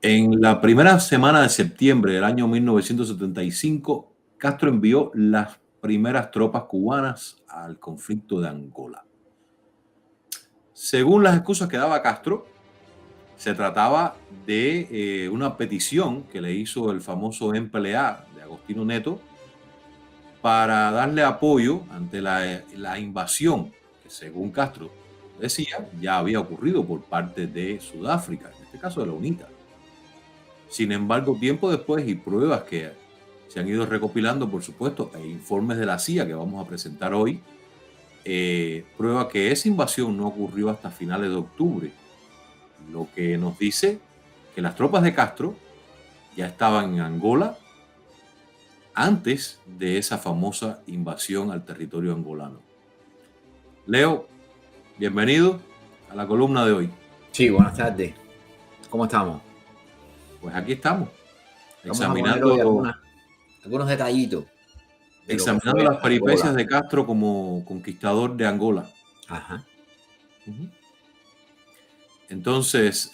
En la primera semana de septiembre del año 1975, Castro envió las primeras tropas cubanas al conflicto de Angola. Según las excusas que daba Castro, se trataba de una petición que le hizo el famoso MPLA de Agostinho Neto para darle apoyo ante la invasión que, según Castro decía, ya había ocurrido por parte de Sudáfrica, en este caso de la UNITA. Sin embargo, tiempo después y pruebas que se han ido recopilando, por supuesto, e informes de la CIA que vamos a presentar hoy, prueba que esa invasión no ocurrió hasta finales de octubre, lo que nos dice que las tropas de Castro ya estaban en Angola antes de esa famosa invasión al territorio angolano. Leo, bienvenido a la columna de hoy. Sí, buenas tardes. ¿Cómo estamos? Pues aquí estamos, examinando algunos detallitos. Examinando las peripecias de Castro como conquistador de Angola. Ajá. Entonces,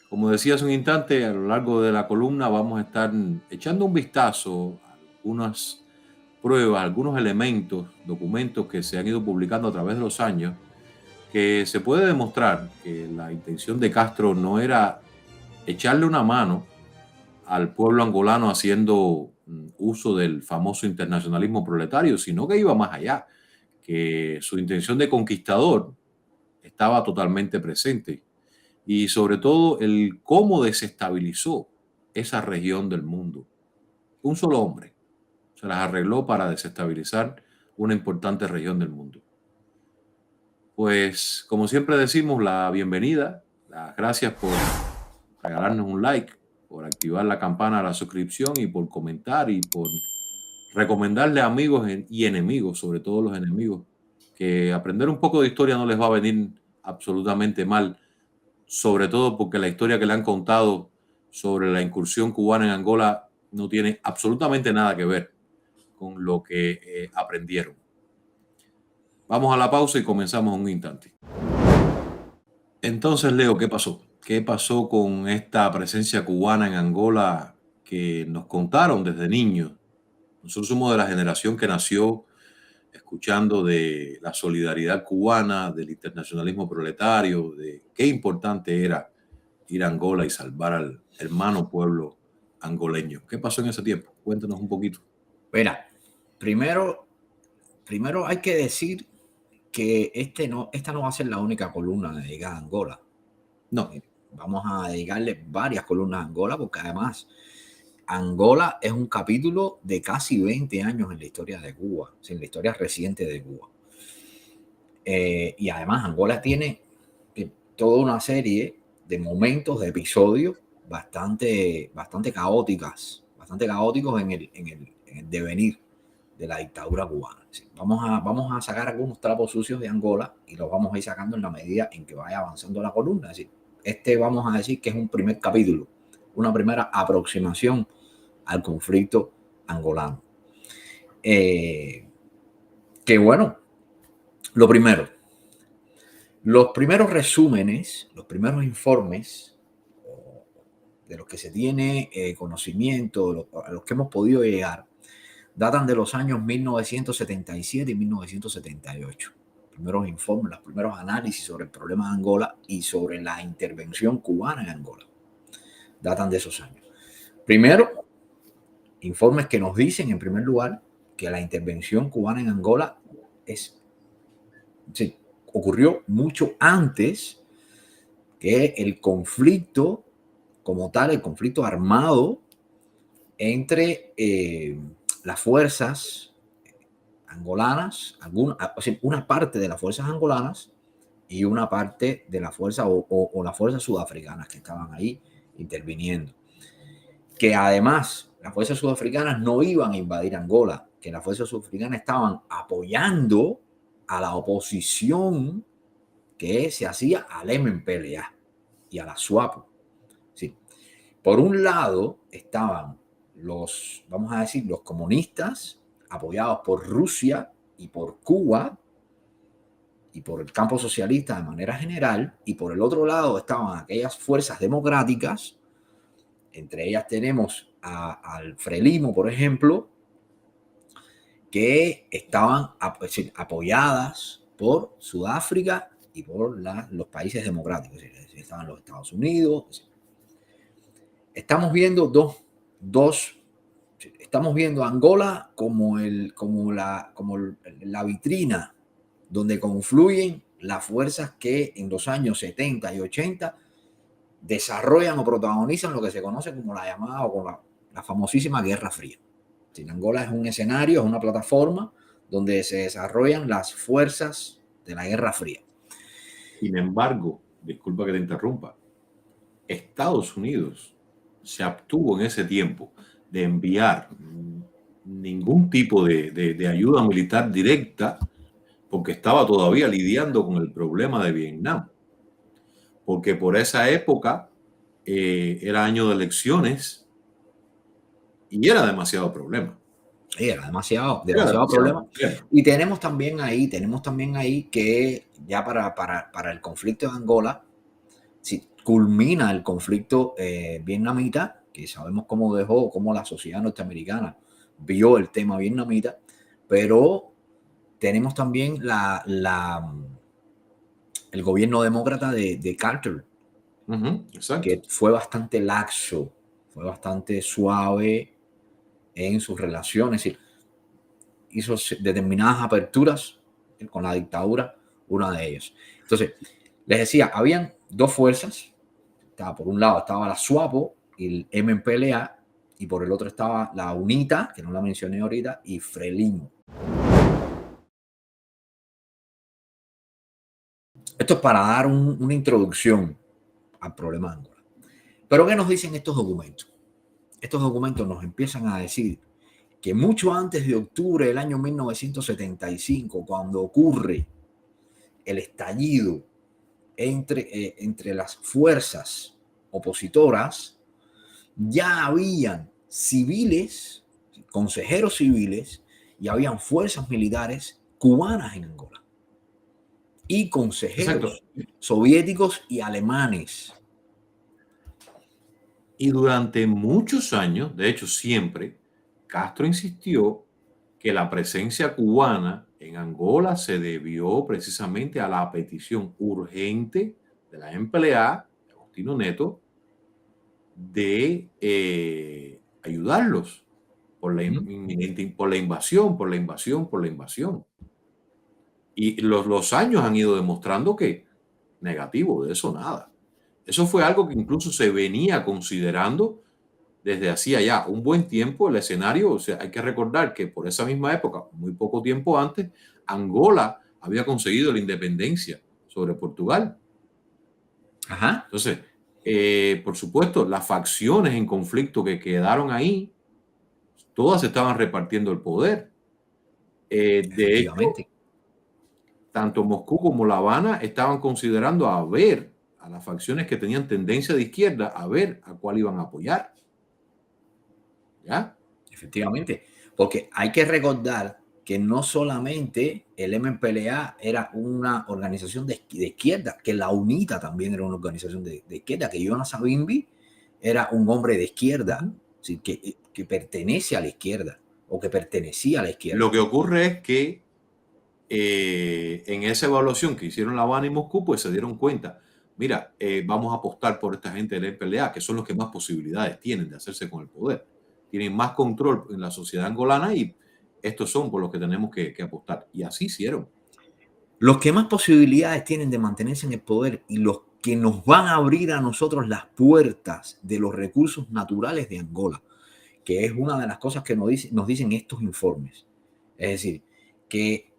como decía hace un instante, a lo largo de la columna vamos a estar echando un vistazo a algunas pruebas, algunos elementos, documentos que se han ido publicando a través de los años, que se puede demostrar que la intención de Castro no era echarle una mano al pueblo angolano haciendo uso del famoso internacionalismo proletario, sino que iba más allá, que su intención de conquistador estaba totalmente presente. Y sobre todo el cómo desestabilizó esa región del mundo. Un solo hombre se las arregló para desestabilizar una importante región del mundo. Pues, como siempre decimos, la bienvenida, las gracias por regalarnos un like, por activar la campana de la suscripción y por comentar y por recomendarle a amigos y enemigos, sobre todo los enemigos, que aprender un poco de historia no les va a venir absolutamente mal, sobre todo porque la historia que le han contado sobre la incursión cubana en Angola no tiene absolutamente nada que ver con lo que aprendieron. Vamos a la pausa y comenzamos en un instante. Entonces, Leo, ¿qué pasó? ¿Qué pasó con esta presencia cubana en Angola que nos contaron desde niños? Nosotros somos de la generación que nació escuchando de la solidaridad cubana, del internacionalismo proletario, de qué importante era ir a Angola y salvar al hermano pueblo angoleño. ¿Qué pasó en ese tiempo? Cuéntanos un poquito. Mira, primero hay que decir que esta no va a ser la única columna dedicada a Angola. No. Vamos a dedicarle varias columnas a Angola porque además Angola es un capítulo de casi 20 años en la historia de Cuba, en la historia reciente de Cuba. Y además Angola tiene toda una serie de momentos, de episodios bastante caóticos en el devenir de la dictadura cubana. Sí, vamos a sacar algunos trapos sucios de Angola y los vamos a ir sacando en la medida en que vaya avanzando la columna. Es decir, vamos a decir que es un primer capítulo, una primera aproximación al conflicto angolano. Que bueno, lo primero, los primeros resúmenes, los primeros informes de los que se tiene conocimiento, a los que hemos podido llegar, datan de los años 1977 y 1978. Los primeros informes, los primeros análisis sobre el problema de Angola y sobre la intervención cubana en Angola datan de esos años. Primero, informes que nos dicen, en primer lugar, que la intervención cubana en Angola ocurrió mucho antes que el conflicto como tal, el conflicto armado entre las fuerzas angolanas, una parte de las fuerzas angolanas y una parte de la fuerza o las fuerzas sudafricanas que estaban ahí interviniendo. Que además las fuerzas sudafricanas no iban a invadir Angola, que las fuerzas sudafricanas estaban apoyando a la oposición que se hacía al MPLA y a la SWAPO. Sí. Por un lado estaban los comunistas apoyados por Rusia y por Cuba y por el campo socialista de manera general, y por el otro lado estaban aquellas fuerzas democráticas Entre ellas tenemos al Frelimo, por ejemplo, que estaban apoyadas por Sudáfrica y por los países democráticos. Estaban los Estados Unidos. Estamos viendo estamos viendo Angola como la vitrina donde confluyen las fuerzas que en los años 70 y 80 desarrollan o protagonizan lo que se conoce como la llamada o como la famosísima Guerra Fría. Angola es un escenario, es una plataforma donde se desarrollan las fuerzas de la Guerra Fría. Sin embargo, disculpa que te interrumpa, Estados Unidos se abstuvo en ese tiempo de enviar ningún tipo de ayuda militar directa porque estaba todavía lidiando con el problema de Vietnam. Porque por esa época era año de elecciones y era demasiado problema. Era demasiado problema. Y tenemos también ahí que ya para el conflicto de Angola, si culmina el conflicto vietnamita, que sabemos cómo la sociedad norteamericana vio el tema vietnamita, pero tenemos también el gobierno demócrata de Carter, que fue bastante laxo, fue bastante suave en sus relaciones, hizo determinadas aperturas con la dictadura, una de ellas. Entonces, les decía, habían dos fuerzas. Por un lado estaba la SWAPO y el MPLA, y por el otro estaba la UNITA, que no la mencioné ahorita, y Frelimo. Esto es para dar una introducción al problema de Angola. Pero ¿qué nos dicen estos documentos? Estos documentos nos empiezan a decir que mucho antes de octubre del año 1975, cuando ocurre el estallido entre las fuerzas opositoras, ya habían civiles, consejeros civiles, y habían fuerzas militares cubanas en Angola. Y consejeros soviéticos y alemanes. Y durante muchos años, de hecho siempre, Castro insistió que la presencia cubana en Angola se debió precisamente a la petición urgente de la MPLA, de Agostinho Neto, de ayudarlos por la invasión. Y los años han ido demostrando que negativo, de eso nada. Eso fue algo que incluso se venía considerando desde hacía ya un buen tiempo el escenario. O sea, hay que recordar que por esa misma época, muy poco tiempo antes, Angola había conseguido la independencia sobre Portugal. Ajá. Entonces, por supuesto, las facciones en conflicto que quedaron ahí, todas estaban repartiendo el poder. De hecho, tanto Moscú como La Habana estaban considerando a las facciones que tenían tendencia de izquierda, a ver a cuál iban a apoyar. ¿Ya? Efectivamente, porque hay que recordar que no solamente el MPLA era una organización de izquierda, que la UNITA también era una organización de izquierda, que Jonas Savimbi era un hombre de izquierda, ¿sí? que pertenece a la izquierda o que pertenecía a la izquierda. Lo que ocurre es que en esa evaluación que hicieron La Habana y Moscú, pues se dieron cuenta, mira, vamos a apostar por esta gente del MPLA, que son los que más posibilidades tienen de hacerse con el poder. Tienen más control en la sociedad angolana y estos son por los que tenemos que apostar. Y así hicieron. Los que más posibilidades tienen de mantenerse en el poder y los que nos van a abrir a nosotros las puertas de los recursos naturales de Angola, que es una de las cosas que nos dicen estos informes. Es decir, que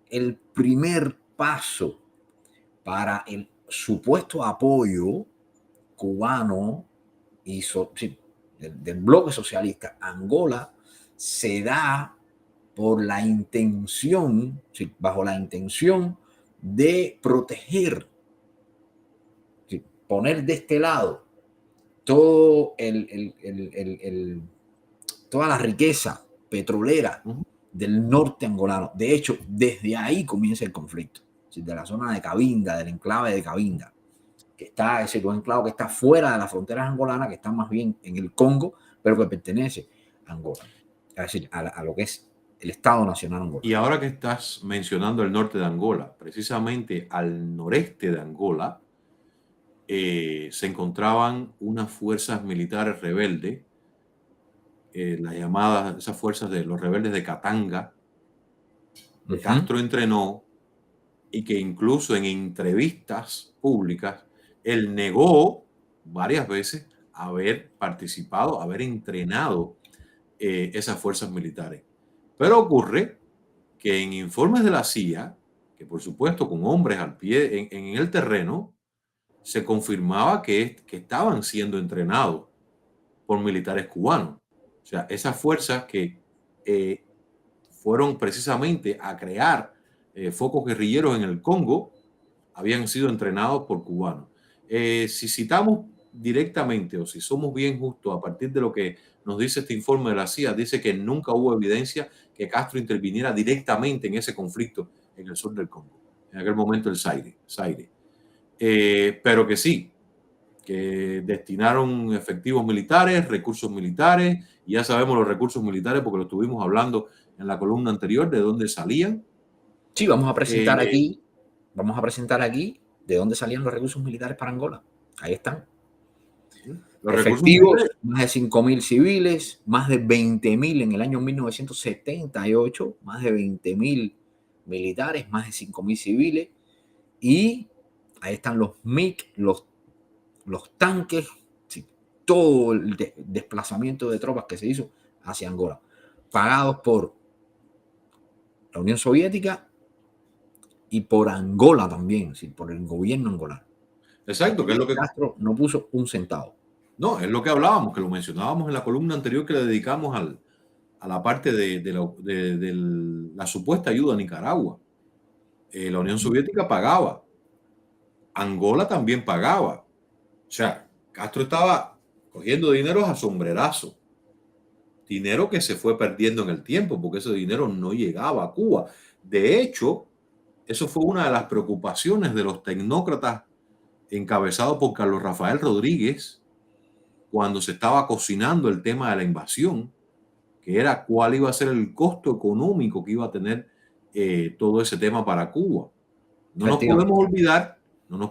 el primer paso para el supuesto apoyo cubano y del bloque socialista a Angola se da por la intención, bajo la intención de proteger, poner de este lado todo toda la riqueza petrolera del norte angolano. De hecho, desde ahí comienza el conflicto, de la zona de Cabinda, del enclave de Cabinda. que está, ese enclave que está fuera de las fronteras angolanas, que está más bien en el Congo, pero que pertenece a Angola, es decir, a lo que es el Estado Nacional angolano. Y ahora que estás mencionando el norte de Angola, precisamente al noreste de Angola se encontraban unas fuerzas militares rebeldes, las llamadas, esas fuerzas de los rebeldes de Katanga, que Castro entrenó y que incluso en entrevistas públicas él negó varias veces haber participado, haber entrenado esas fuerzas militares. Pero ocurre que en informes de la CIA, que por supuesto con hombres al pie en el terreno, se confirmaba que estaban siendo entrenados por militares cubanos. O sea, esas fuerzas que fueron precisamente a crear focos guerrilleros en el Congo habían sido entrenados por cubanos. Si citamos directamente o si somos bien justos a partir de lo que nos dice este informe de la CIA, dice que nunca hubo evidencia que Castro interviniera directamente en ese conflicto en el sur del Congo, en aquel momento el Zaire. Pero que sí, que destinaron efectivos militares, recursos militares, y ya sabemos los recursos militares porque lo estuvimos hablando en la columna anterior de dónde salían. Sí, vamos a presentar aquí de dónde salían los recursos militares para Angola. Ahí están. Los efectivos, más de 5.000 civiles, más de 20.000 en el año 1978, más de 20.000 militares, más de 5.000 civiles, y ahí están los MiG, los tanques, sí, todo el desplazamiento de tropas que se hizo hacia Angola, pagados por la Unión Soviética y por Angola también, sí, por el gobierno angolano. Exacto, que es lo que Castro no puso un centavo. No, es lo que hablábamos, que lo mencionábamos en la columna anterior que le dedicamos a la parte de la supuesta ayuda a Nicaragua. La Unión Soviética pagaba, Angola también pagaba. O sea, Castro estaba cogiendo dinero a sombrerazo, dinero que se fue perdiendo en el tiempo, porque ese dinero no llegaba a Cuba. De hecho, eso fue una de las preocupaciones de los tecnócratas encabezados por Carlos Rafael Rodríguez cuando se estaba cocinando el tema de la invasión, que era cuál iba a ser el costo económico que iba a tener todo ese tema para Cuba. No nos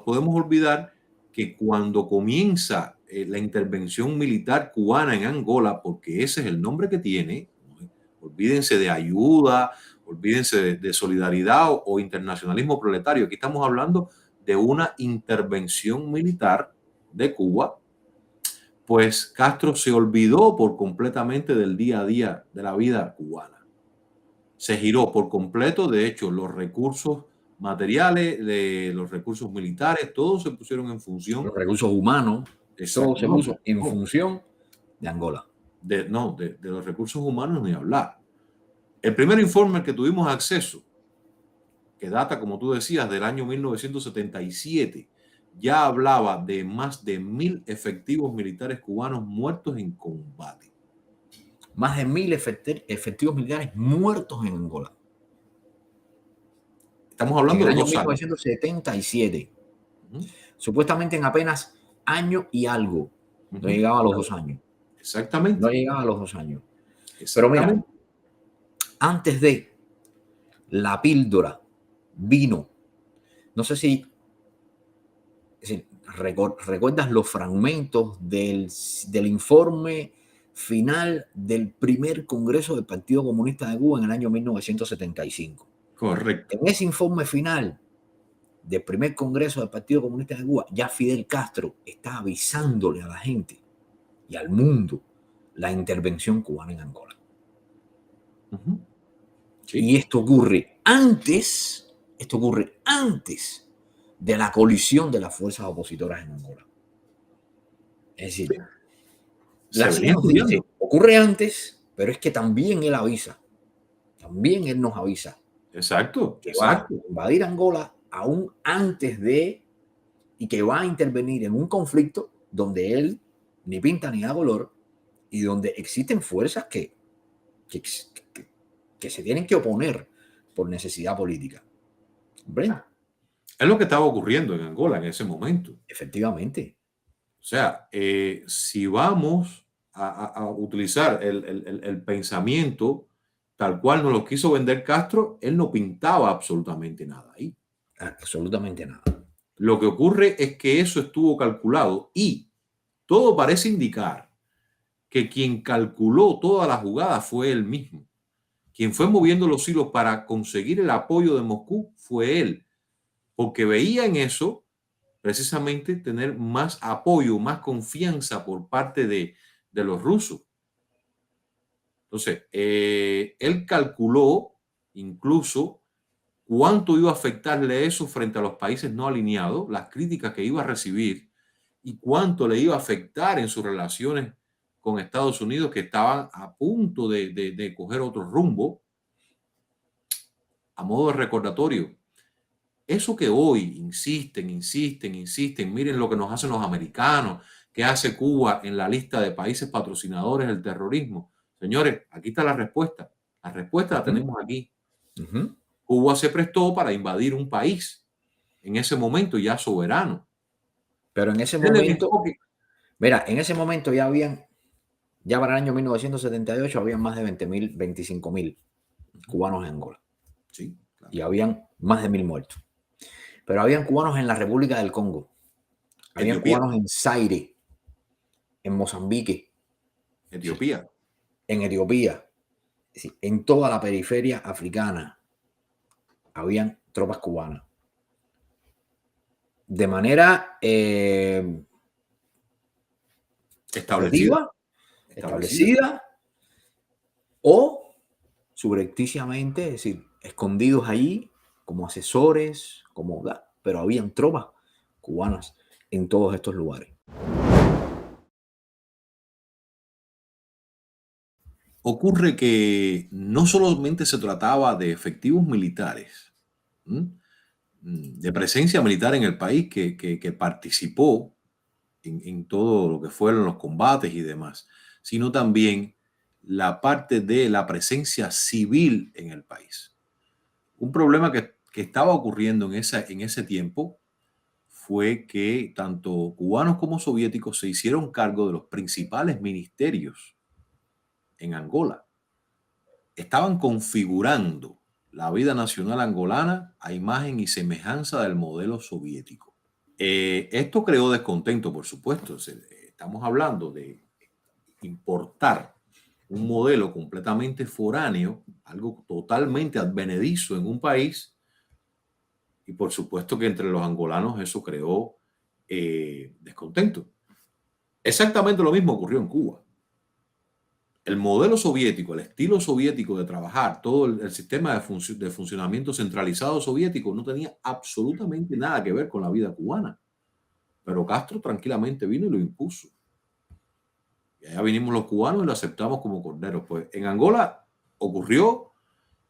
podemos olvidar que cuando comienza la intervención militar cubana en Angola, porque ese es el nombre que tiene, ¿no? Olvídense de ayuda, olvídense de solidaridad o internacionalismo proletario. Aquí estamos hablando de una intervención militar de Cuba. Pues Castro se olvidó por completamente del día a día de la vida cubana. Se giró por completo, de hecho, los recursos materiales, los recursos militares, todos se pusieron en función. Los recursos humanos, todo se puso en función de Angola. De los recursos humanos ni hablar. El primer informe al que tuvimos acceso, que data, como tú decías, del año 1977, ya hablaba de más de 1.000 efectivos militares cubanos muertos en combate. Más de 1.000 efectivos militares muertos en Angola. Estamos hablando en el de año 1977. Supuestamente en apenas año y algo. No llegaba a los 2 años. Exactamente. No llegaba a los 2 años. Pero mira, antes de la píldora vino, no sé si recuerdas los fragmentos del informe final del primer Congreso del Partido Comunista de Cuba en el año 1975. Correcto. En ese informe final del primer Congreso del Partido Comunista de Cuba, ya Fidel Castro está avisándole a la gente y al mundo la intervención cubana en Angola. Sí. Y esto ocurre antes de la colisión de las fuerzas opositoras en Angola. Es decir, la CIA nos dice, ocurre antes, pero es que también él avisa. También él nos avisa. Exacto. Que va a invadir Angola aún antes de, y que va a intervenir en un conflicto donde él ni pinta ni da color y donde existen fuerzas que se tienen que oponer por necesidad política. ¿Comprende? Es lo que estaba ocurriendo en Angola en ese momento. Efectivamente. O sea, si vamos a utilizar el pensamiento tal cual nos lo quiso vender Castro, él no pintaba absolutamente nada ahí. Absolutamente nada. Lo que ocurre es que eso estuvo calculado y todo parece indicar que quien calculó toda la jugada fue él mismo. Quien fue moviendo los hilos para conseguir el apoyo de Moscú fue él, porque veía en eso precisamente tener más apoyo, más confianza por parte de los rusos. Entonces, él calculó incluso cuánto iba a afectarle eso frente a los países no alineados, las críticas que iba a recibir y cuánto le iba a afectar en sus relaciones con Estados Unidos, que estaban a punto de coger otro rumbo. A modo de recordatorio, eso que hoy insisten, miren lo que nos hacen los americanos, que hace Cuba en la lista de países patrocinadores del terrorismo. Señores, aquí está la respuesta. La respuesta la tenemos aquí. Cuba se prestó para invadir un país en ese momento ya soberano. Pero en ese momento, mira, en ese momento ya para el año 1978 habían más de 20.000, 25.000 cubanos en Angola. Sí, claro. Y habían más de 1.000 muertos. Pero habían cubanos en la República del Congo. Habían cubanos en Zaire, en Mozambique. Etiopía. En Etiopía. Es decir, en toda la periferia africana habían tropas cubanas. De manera establecida o subrepticiamente, es decir, escondidos allí como asesores, pero habían tropas cubanas en todos estos lugares. Ocurre que no solamente se trataba de efectivos militares, de presencia militar en el país que participó en todo lo que fueron los combates y demás, sino también la parte de la presencia civil en el país. Un problema que estaba ocurriendo en ese tiempo fue que tanto cubanos como soviéticos se hicieron cargo de los principales ministerios en Angola. Estaban configurando la vida nacional angolana a imagen y semejanza del modelo soviético. Esto creó descontento, por supuesto. Estamos hablando de importar un modelo completamente foráneo, algo totalmente advenedizo en un país, y por supuesto que entre los angolanos eso creó descontento. Exactamente lo mismo ocurrió en Cuba. El modelo soviético, el estilo soviético de trabajar, todo el sistema de funcionamiento centralizado soviético no tenía absolutamente nada que ver con la vida cubana. Pero Castro tranquilamente vino y lo impuso. Y allá vinimos los cubanos y lo aceptamos como corderos. Pues en Angola ocurrió,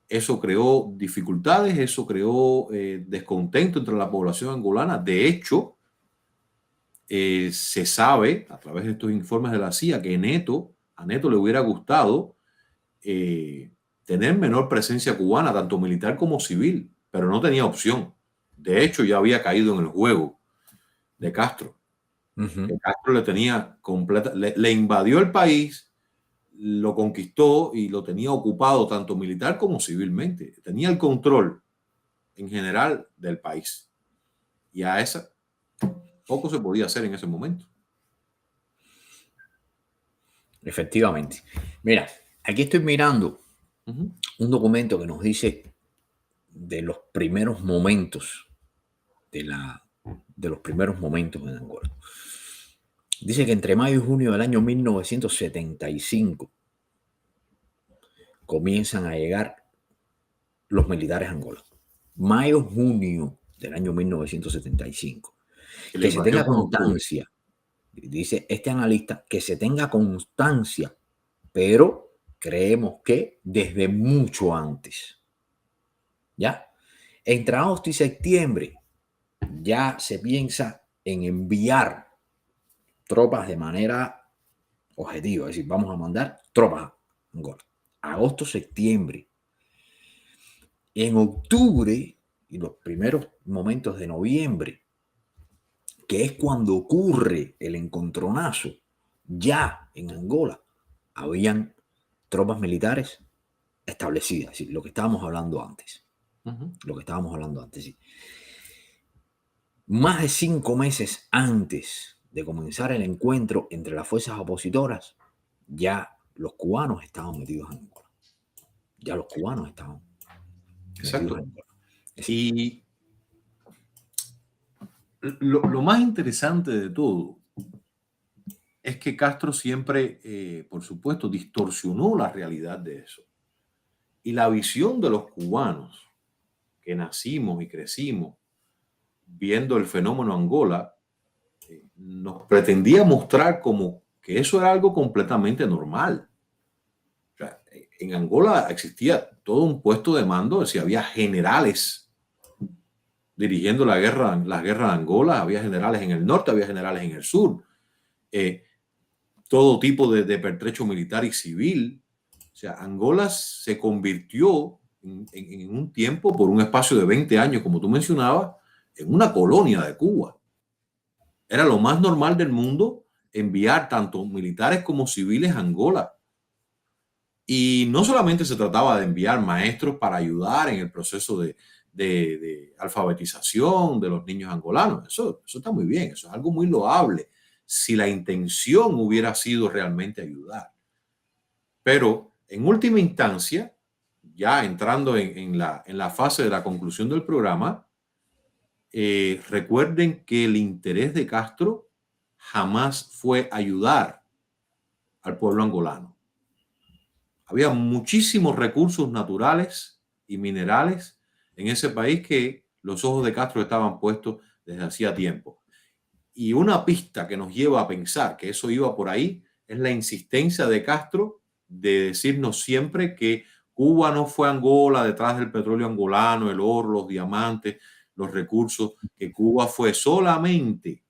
eso creó dificultades, eso creó descontento entre la población angolana. De hecho, se sabe a través de estos informes de la CIA que a Neto le hubiera gustado tener menor presencia cubana, tanto militar como civil, pero no tenía opción. De hecho, ya había caído en el juego de Castro. Que Castro le tenía le invadió el país, lo conquistó y lo tenía ocupado tanto militar como civilmente. Tenía el control en general del país. Y a esa poco se podía hacer en ese momento. Efectivamente. Mira, aquí estoy mirando un documento que nos dice de los primeros momentos de los primeros momentos en Angola. Dice que entre mayo y junio del año 1975 comienzan a llegar los militares a Angola. Mayo-junio del año 1975. Que se tenga constancia, dice este analista, que se tenga constancia, pero creemos que desde mucho antes. ¿Ya? Entre agosto y septiembre ya se piensa en enviar tropas de manera objetiva, es decir, vamos a mandar tropas a Angola. Agosto, septiembre. En octubre y los primeros momentos de noviembre, que es cuando ocurre el encontronazo, ya en Angola habían tropas militares establecidas, es decir, lo que estábamos hablando antes. Lo que estábamos hablando antes, sí. Más de 5 meses antes de comenzar el encuentro entre las fuerzas opositoras, ya los cubanos estaban metidos en Angola. Ya los cubanos estaban metidos en Angola. Y lo más interesante de todo es que Castro siempre, por supuesto, distorsionó la realidad de eso. Y la visión de los cubanos que nacimos y crecimos viendo el fenómeno Angola, nos pretendía mostrar como que eso era algo completamente normal. O sea, en Angola existía todo un puesto de mando, es decir, había generales dirigiendo las guerras de Angola, había generales en el norte, había generales en el sur, todo tipo de pertrecho militar y civil. O sea, Angola se convirtió en un tiempo, por un espacio de 20 años, como tú mencionabas, en una colonia de Cuba. Era lo más normal del mundo enviar tanto militares como civiles a Angola. Y no solamente se trataba de enviar maestros para ayudar en el proceso de alfabetización de los niños angolanos. Eso está muy bien, eso es algo muy loable, si la intención hubiera sido realmente ayudar. Pero en última instancia, ya entrando en la fase de la conclusión del programa, recuerden que el interés de Castro jamás fue ayudar al pueblo angolano. Había muchísimos recursos naturales y minerales en ese país que los ojos de Castro estaban puestos desde hacía tiempo. Y una pista que nos lleva a pensar que eso iba por ahí es la insistencia de Castro de decirnos siempre que Cuba no fue Angola detrás del petróleo angolano, el oro, los diamantes, los recursos, que Cuba fue solamente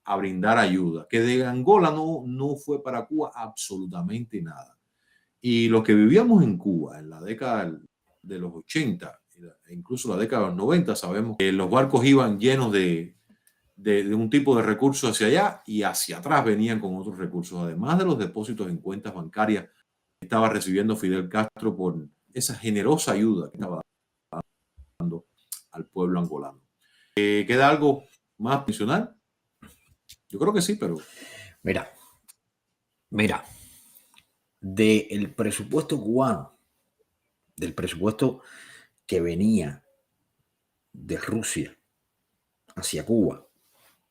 a brindar ayuda, que de Angola no fue para Cuba absolutamente nada. Y los que vivíamos en Cuba en la década de los 80, e incluso la década de los 90, sabemos que los barcos iban llenos de un tipo de recursos hacia allá y hacia atrás venían con otros recursos, además de los depósitos en cuentas bancarias que estaba recibiendo Fidel Castro por esa generosa ayuda que estaba dando al pueblo angolano. ¿Queda algo más mencionar? Yo creo que sí, pero... Mira, del presupuesto cubano, del presupuesto que venía de Rusia hacia Cuba,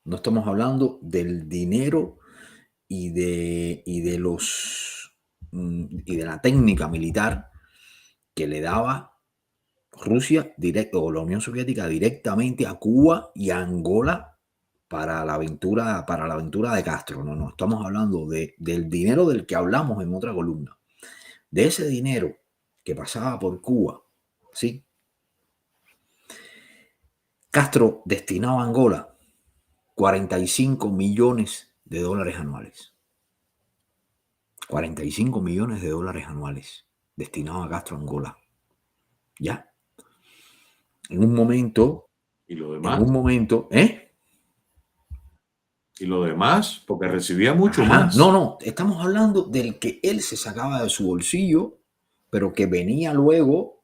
no estamos hablando del dinero y de la técnica militar que le daba Rusia o la Unión Soviética directamente a Cuba y a Angola para la aventura de Castro. No, estamos hablando del dinero del que hablamos en otra columna. De ese dinero que pasaba por Cuba, ¿sí? Castro destinaba a Angola 45 millones de dólares anuales. 45 millones de dólares anuales destinaba a Castro a Angola. ¿Ya? En un momento... ¿Y lo demás? ¿Y lo demás? Porque recibía mucho más. No, estamos hablando del que él se sacaba de su bolsillo, pero que venía luego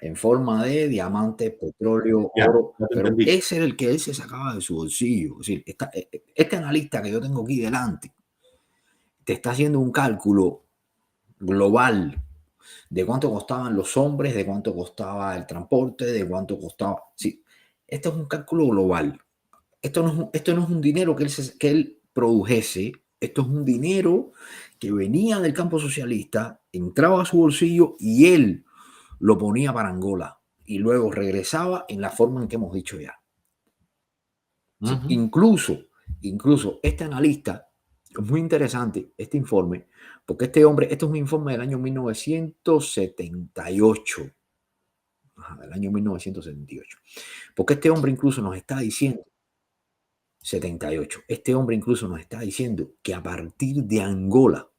en forma de diamantes, petróleo, oro, pero ese era el que él se sacaba de su bolsillo. Es decir, este analista que yo tengo aquí delante te está haciendo un cálculo global de cuánto costaban los hombres, de cuánto costaba el transporte, de cuánto costaba... Sí, esto es un cálculo global. Esto no es un dinero que él produjese, esto es un dinero que venía del campo socialista, entraba a su bolsillo y él lo ponía para Angola y luego regresaba en la forma en que hemos dicho ya. Sí, incluso este analista, es muy interesante este informe, porque esto es un informe del año 1978. Del año 1978. Porque este hombre incluso nos está diciendo 78. Este hombre incluso nos está diciendo que a partir de Angola,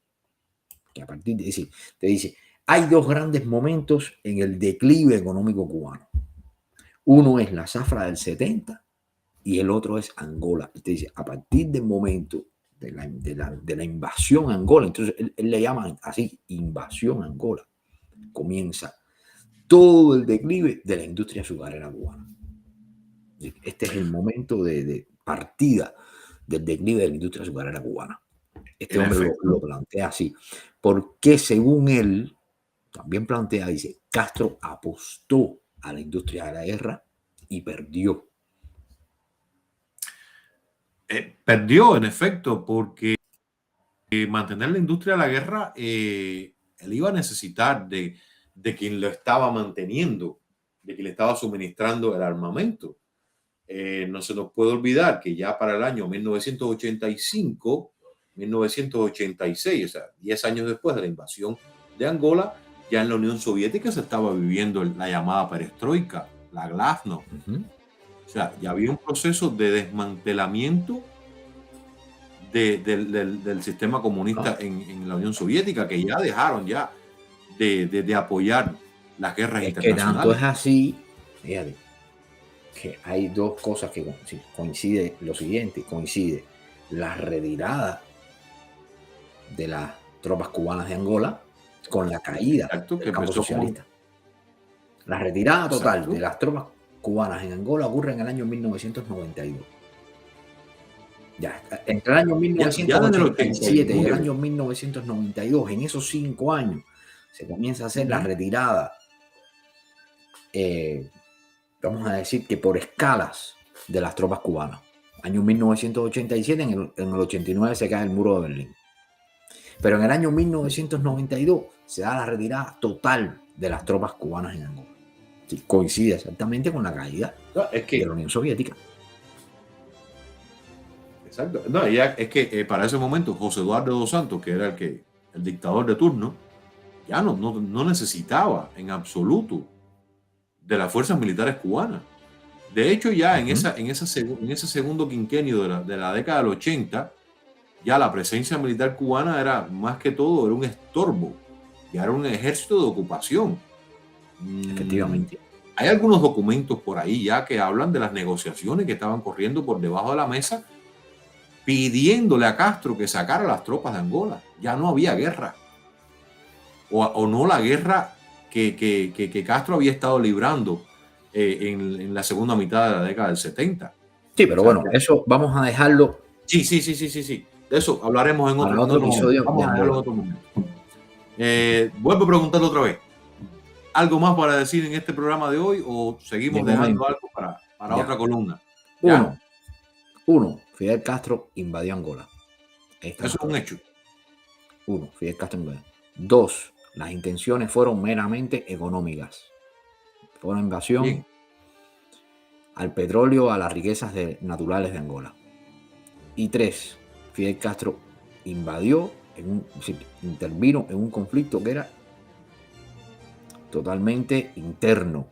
te dice, hay dos grandes momentos en el declive económico cubano. Uno es la zafra del 70 y el otro es Angola. Usted dice, a partir del momento de la invasión a Angola, entonces él le llama así, invasión a Angola, comienza todo el declive de la industria azucarera cubana. Este es el momento de partida del declive de la industria azucarera cubana. Este hombre lo plantea así, porque según él, también plantea, dice, Castro apostó a la industria de la guerra y perdió. Perdió, en efecto, porque mantener la industria de la guerra, él iba a necesitar de quien lo estaba manteniendo, de quien le estaba suministrando el armamento. No se nos puede olvidar que ya para el año 1985, 1986, o sea, 10 años después de la invasión de Angola, ya en la Unión Soviética se estaba viviendo la llamada perestroika, la glasnost. O sea, ya había un proceso de desmantelamiento del sistema comunista en la Unión Soviética, que ya dejaron ya de apoyar las guerras internacionales. Que tanto es así, fíjate, que hay dos cosas que coincide lo siguiente, coincide la retirada de las tropas cubanas de Angola con la caída del campo socialista. La retirada total de las tropas cubanas en Angola ocurre en el año 1992. Ya, entre el año 1987 y el año 1992, en esos 5 años, se comienza a hacer la retirada, vamos a decir que por escalas, de las tropas cubanas. Año 1987, en el 89 se cae el muro de Berlín. Pero en el año 1992 se da la retirada total de las tropas cubanas en Angola. Sí, coincide exactamente con la caída de la Unión Soviética. Exacto. No, ya es que para ese momento José Eduardo dos Santos, que era el dictador de turno, ya no necesitaba en absoluto de las fuerzas militares cubanas. De hecho, ya en ese segundo quinquenio de la década del 80, ya la presencia militar cubana era más que todo, era un estorbo, ya era un ejército de ocupación. Efectivamente. Hay algunos documentos por ahí ya que hablan de las negociaciones que estaban corriendo por debajo de la mesa, pidiéndole a Castro que sacara las tropas de Angola. Ya no había guerra. O no la guerra que Castro había estado librando en la segunda mitad de la década del 70. Sí, pero bueno, eso vamos a dejarlo. Sí. De eso hablaremos en otro episodio. Vamos a dejarlo en otro momento. Vuelvo a preguntarle otra vez. ¿Algo más para decir en este programa de hoy o seguimos dejando algo para otra columna? Uno, Fidel Castro invadió Angola. Eso es un hecho. Uno, Fidel Castro invadió. Dos, las intenciones fueron meramente económicas. Fue una invasión al petróleo, a las riquezas naturales de Angola. Y tres, Fidel Castro invadió, intervino en un conflicto que era totalmente interno.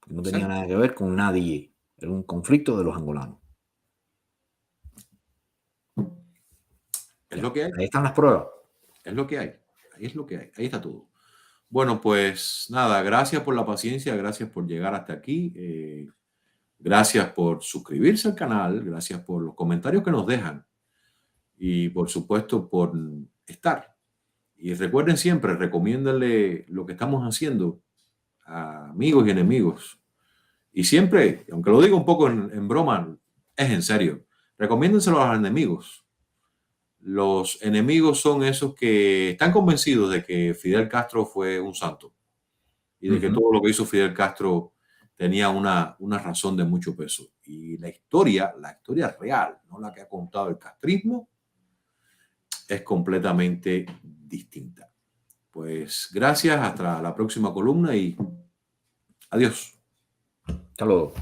No tenía nada que ver con nadie. Era un conflicto de los angolanos. Es lo que hay. Ahí están las pruebas. Es lo que hay. Ahí es lo que hay. Ahí está todo. Bueno, pues nada, gracias por la paciencia, gracias por llegar hasta aquí. Gracias por suscribirse al canal, gracias por los comentarios que nos dejan y por supuesto por estar. Y recuerden siempre, recomiéndenle lo que estamos haciendo a amigos y enemigos. Y siempre, aunque lo digo un poco en broma, es en serio, recomiéndenselo a los enemigos. Los enemigos son esos que están convencidos de que Fidel Castro fue un santo y de que todo lo que hizo Fidel Castro tenía una razón de mucho peso. Y la historia real, no la que ha contado el castrismo, es completamente distinta. Pues gracias, hasta la próxima columna y adiós. Hasta luego.